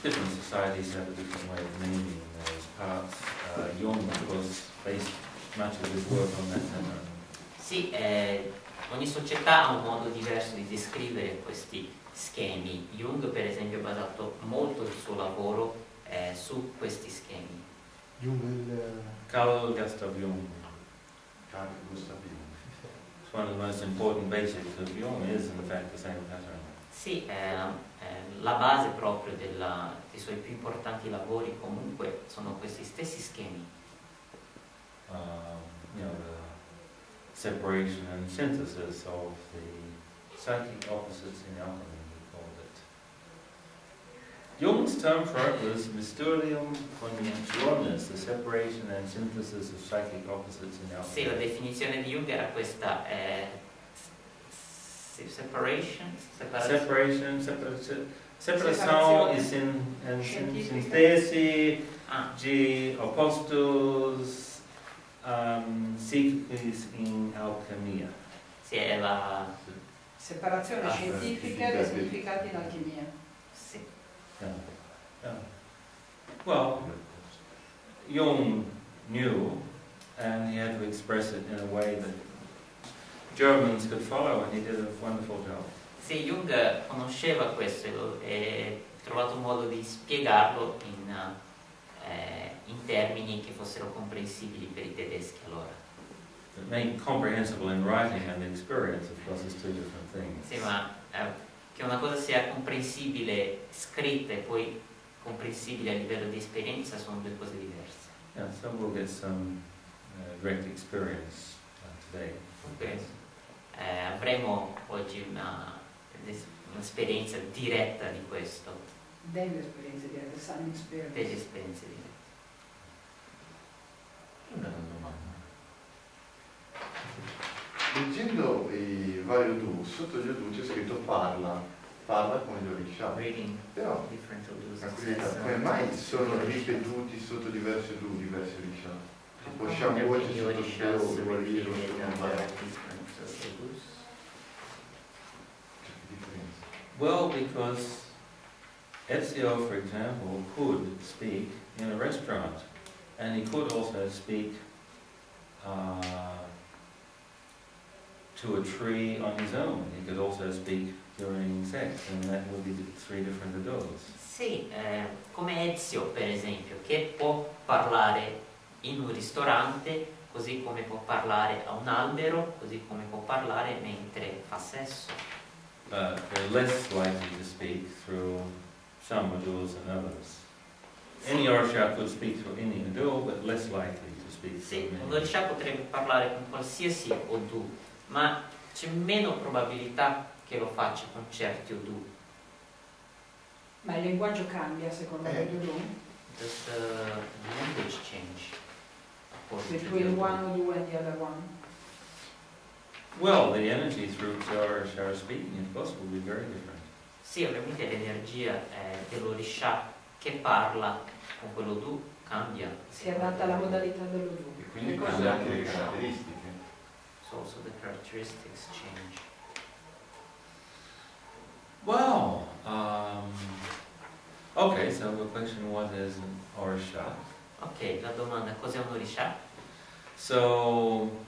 different societies have a different way of naming those parts. Jung, of course, based much of his work on that pattern. Sì, ogni società ha un modo diverso di descrivere questi schemi. Jung, per esempio, ha basato molto il suo lavoro su questi schemi. Carl Gustav Jung. Carl Gustav Jung. It's one of the most important basics of Jung is, in fact, the same pattern. Sì, la base proprio dei suoi più importanti lavori comunque sono questi stessi schemi. You know, the separation and synthesis of the psychic opposites in alchemy, he called it. Jung's term for it was mysterium coniunctionis, the separation and synthesis of psychic opposites in alchemy. Sì, la definizione di Jung era questa separação e síntese de opostos psíquicos in alchemia. Sì, è la separazione scientifica dei significati in alchimia. Sì. Well, Jung knew, and he had to express it in a way that Germans could follow, and he did a wonderful job. Sì, Jung conosceva questo e ha trovato un modo di spiegarlo in termini che fossero comprensibili per i tedeschi allora. Made comprehensible in writing and experience, of course, is two different things. Sì, ma che una cosa sia comprensibile scritta e poi comprensibile a livello di esperienza sono due cose diverse. Yeah, so we'll get some direct experience today. Okay. Avremo oggi un'esperienza diretta di questo. Delle esperienze dirette, some experience. Delle esperienze dirette. Una domanda. Leggendo i vari Odu, sotto gli Odu c'è scritto parla come gli Orisha. Però come mai sono ripetuti sotto diversi Odu, diversi Orisha? Tipo Shavuot sotto Deo, Well, because Ezio, for example, could speak in a restaurant, and he could also speak to a tree on his own. He could also speak during sex, and that would be the three different adults. Sì, come Ezio, per esempio, che può parlare in un ristorante, così come può parlare a un albero, così come può parlare mentre fa sesso. They're less likely to speak through some aduls than others. Any Orisha could speak through any adul, but less likely to speak Sì, through un many. Orisha potrebbe parlare con qualsiasi Odu, ma c'è meno probabilità che lo faccia con certi Odu. Ma il linguaggio cambia secondo gli Odu? Does the language change according to the Between Odu? one Odu and the other one? Well, the energy through which the Orisha are speaking, of course, will be very different. Sì, ovviamente l'energia dell'Orisha che parla con quell'Odu cambia. Si adatta alla modalità dell'Odu. E quindi cambia anche le caratteristiche. So also the characteristics change. Well, okay, so the question, what is an Orisha? Ok, la domanda, cos'è un Orisha? So,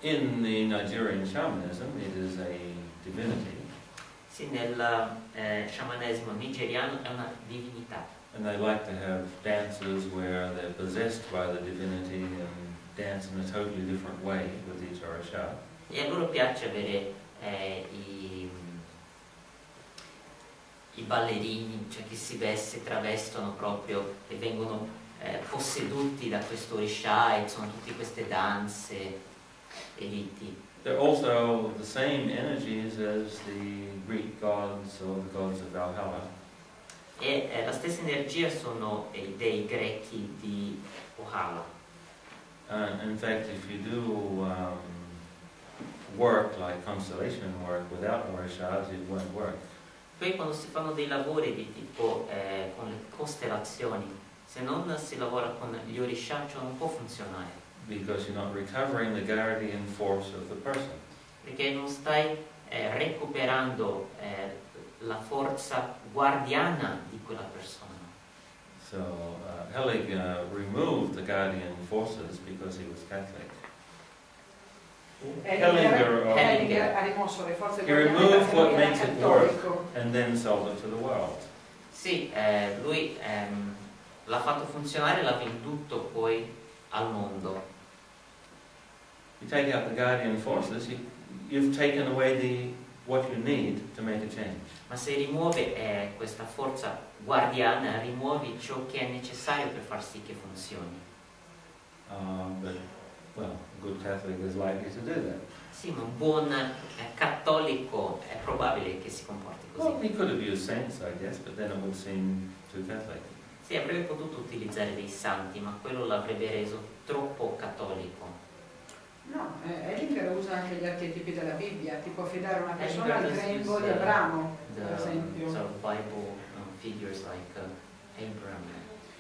in the Nigerian shamanism, it is a divinity. Sì, nel sciamanesimo nigeriano è una divinità. And they like to have dances where they're possessed by the divinity and dance in a totally different way with each Orisha. E a loro piace avere i ballerini, cioè che si travestono proprio e vengono posseduti da questo Orisha e sono tutte queste danze e riti. They're also the same energies as the Greek gods or the gods of Valhalla. E la stessa energia sono i dei grechi di Valhalla. In fact, if you do work like constellation work without Orishas, it won't work. Poi quando si fanno dei lavori di tipo con le costellazioni, se non si lavora con gli Orisha, ciò non può funzionare. Because you're not recovering the guardian force of the person. Perché non stai recuperando la forza guardiana di quella persona. So Helig removed the guardian forces because he was Catholic. Hellinger ha rimosso le forze He guardiane removed perché what non era makes it work cattolico. and then sold it to the world. Sì, lui l'ha fatto funzionare e l'ha venduto poi al mondo. You take out the guardian forces, you've taken away what you need to make a change. Ma se rimuove questa forza guardiana, rimuovi ciò che è necessario per far sì che funzioni. But, well, a good Catholic is likely to do that. Sì, ma un buon cattolico è probabile che si comporti così. Well, he could have used saints, I guess, but then it would seem too Catholic. Sì, avrebbe potuto utilizzare dei santi, ma quello l'avrebbe reso troppo cattolico. No, Hellinger usa anche gli archetipi della Bibbia, ti può affidare una persona al grembo di Abramo, per esempio. So Bible figures like Abraham.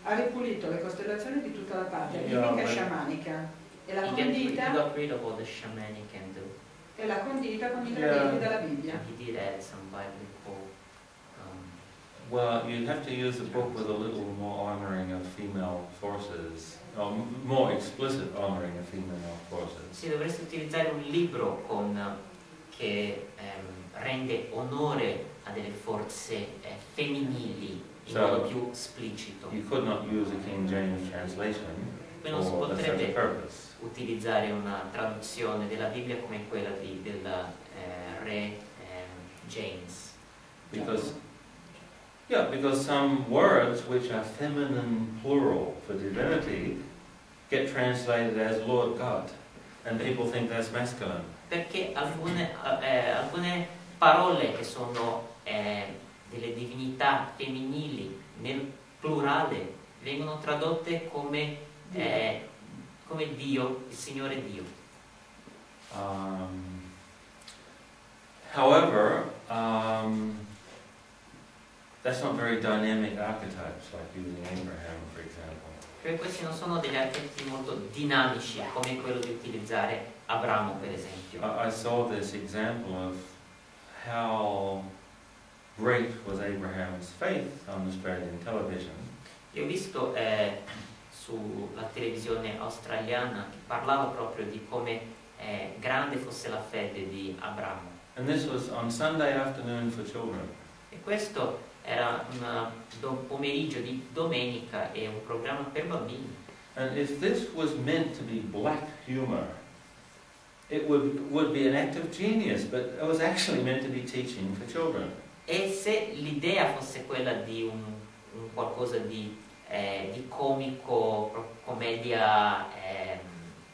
Ha ripulito le costellazioni di tutta la parte libica sciamanica e l'ha condita con i gradini della Bibbia. He did add some biblical. Well, you'd have to use a book with a little more honoring of female forces, or more explicit honoring of female forces. Sì, dovresti utilizzare un libro che rende onore a delle forze femminili in modo più esplicito. You could not use a King James translation Non si for such a potrebbe purpose. utilizzare una traduzione della Bibbia come quella del re James. Because some words which are feminine plural for divinity get translated as Lord God, and people think that's masculine. Perché alcune parole che sono delle divinità femminili nel plurale vengono tradotte come Dio, il Signore Dio. However, that's not very dynamic archetypes, like using Abraham, for example. Perché questi non sono degli archetipi molto dinamici, come quello di utilizzare Abramo, per esempio. I saw this example of how great was Abraham's faith on Australian television. Io ho visto sulla televisione australiana che parlava proprio di come grande fosse la fede di Abramo. And this was on Sunday afternoon for children. E questo era un pomeriggio di domenica e un programma per bambini. And if this was meant to be black humor, it would be an act of genius, but it was actually meant to be teaching for children. E se l'idea fosse quella di un qualcosa di comico, commedia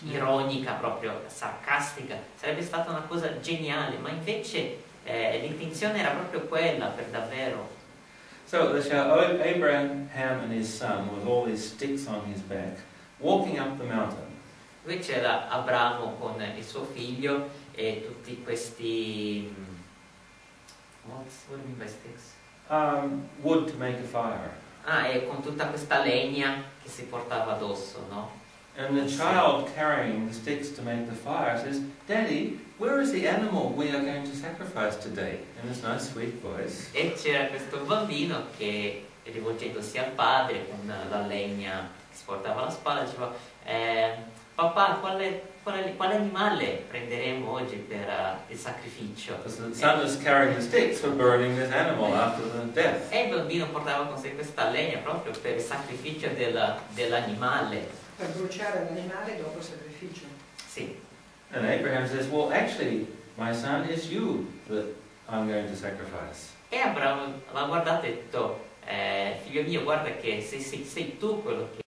ironica, proprio sarcastica, sarebbe stata una cosa geniale, ma invece l'intenzione era proprio quella, per davvero. So they show Abraham and his son with all these sticks on his back, walking up the mountain. Qui c'era Abramo con il suo figlio e tutti questi what do you mean by sticks? Wood to make a fire. E con tutta questa legna che si portava addosso, no? And the child carrying the sticks to make the fire says, "Daddy, where is the animal we are going to sacrifice today?" In this nice sweet voice. E c'era questo bambino che, rivolgendosi al padre con la legna che si portava alla spalla, diceva papà, quale animale prenderemo oggi per il sacrificio? Because the son is carrying the sticks for burning this animal after the death. E il bambino portava con sé questa legna proprio per il sacrificio dell'animale. Per bruciare l'animale dopo il sacrificio. Sì. And Abraham says, "Well, actually, my son, it's you that I'm going to sacrifice." E Abramo l'ha guardato e ha detto, figlio mio, guarda che sei tu quello che